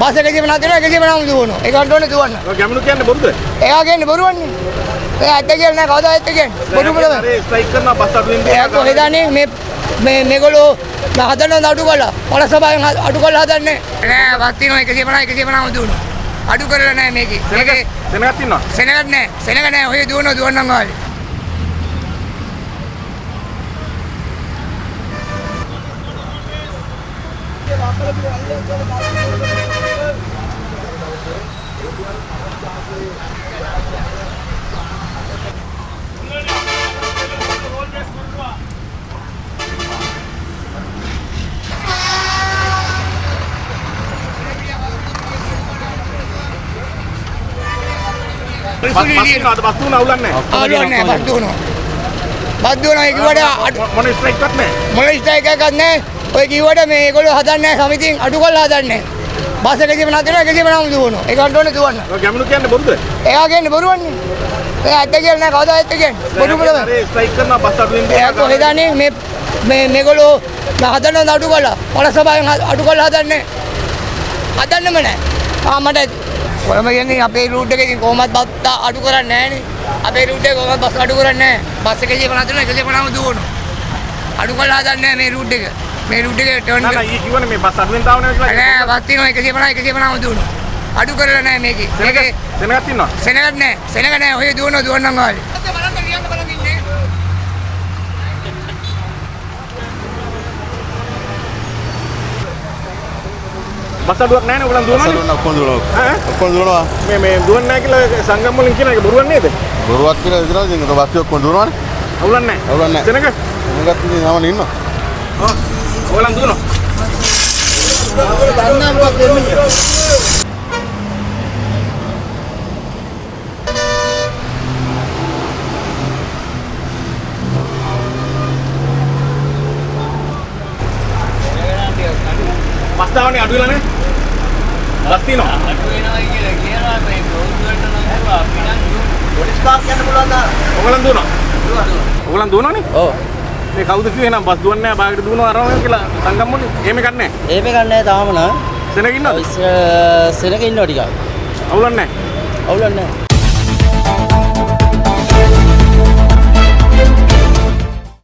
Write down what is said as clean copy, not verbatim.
Bus එක කිව්ව නැතින එක කිව්ව නම් දුවනවා. ඒකට ඕනේ දුවන්න. ගැමුණු කියන්නේ බොරුද? එයා කියන්නේ බොරුවන්නේ. ඒ ඇත්ත කියලා නෑ කවදා ඇත්ත කියන්නේ. බොරු බලන්න. ස්ට්‍රයික් කරන බස් අඩු වෙන්නේ. එයා කොහෙදානේ මේගොල්ලෝ හදන අඩු කළා. පොළ සභාවෙන් අඩු කළා හදන්නේ. නෑ බස් තියනවා එක කිව්ව නම් දුවනවා. අඩු කරලා නෑ මේකේ. සෙනගක් තියනවා. සෙනගක් නෑ. සෙනග නෑ. ඔය දුවන්නම් ගාලේ. බස් දුවන අවුලන්නේ. අවුලන්නේ බස් දුවනවා. බස් දුවනවා කිව්වට මොන ස්ට්‍රයික් එකක් නැහැ. මොන ස්ට්‍රයික් එකක් නැහැ. ඔය කිව්වට මේගොල්ලෝ හදන්නේ සමිතියෙන් අඩු කරලා හදන්නේ. බස් එක කිව්ව නැතින එක කිව්ව නම් දුවනවා. ඒකට ඕනේ දුවන්න. ගැමුණු කියන්නේ බොරුද? එයා කියන්නේ බොරුවන්නේ. එයා ඇත්ත කියලා නෑ කවදා ඇත්ත කියන්නේ. බොරු බලන්න. ස්ට්‍රයික් කරන බස් අඩු වෙන්නේ. එයා කොහෙදානේ මේගොල්ලෝ හදන අඩු කළා. පොළ සභාවෙන් අඩු කළා හදන්නේ. හදන්නෙම නෑ. මට ඔයම කියන්නේ අපේ රූට් එකකින් කොහොමවත් බස් අඩු කරන්නේ නෑනේ. අපේ රූට් එකේ කොහොමවත් බස් අඩු කරන්නේ නෑ. බස් එක කිව්ව නැතින එක කිව්ව නම් දුවනවා. අඩු කළා හදන්නේ මේ රූට් එක. මේ රූට් එකේ ටර්න් නෑ ඊ කිව්වනේ මේ බස් අඩු වෙන තාවනේ කියලා. නෑ බස් තියනවා එක කිව්ව නම් දුවනවා. අඩු කරලා නෑ මේකේ. සෙනගක් තියනවා. සෙනගක් නෑ. සෙනග නෑ. ඔය දුවන්නම් ගාලේ. බලන්න ඉන්නේ. බස් අඩුවක් නැහැ නේ ඔයගොල්ලන් දුවනවනේ. ඔක්කොම දුවනවා. ඈ? ඔක්කොම දුවනවා. මේ දුවන්නේ නැහැ කියලා සංගම් වලින් කියන එක බොරුවක් නේද? බොරුවක් කියලා විතරයි ඉතින් බස් ඔක්කොම දුවනවානේ. අවුලක් නැහැ. අවුලක් නැහැ. සෙනග? මොකක්ද ඉතින් නමන ඉන්නවා. ඔයගොල්ලන් දුවනවා. දන්නා මොකක්ද වෙන්නේ? බස් දාවනේ අඩු වෙලා නේ? බස් තියනවා. අඩු වෙනවා කියලා මේ ප්‍රෝග්‍රෑම් වලට නම් අපි නම් පොලිස් පාක් යන්න පුළුවන් දාන. ඔයගොල්ලන් දුවනවා. ඔයගොල්ලන් දුවනවනේ? ඔව්. මේ කවුද කිව්වේ නම් බස් දුවන්නේ නැහැ බාගට දුවනවා අරනවා කියලා සංගම් වලින්. එහෙම එකක් නැහැ. එහෙම ගන්නෑ තාම නා. සෙනග ඉන්නවද? සෙනක ඉන්නවා ටිකක්. අවුලක් නැහැ. අවුලක් නැහැ.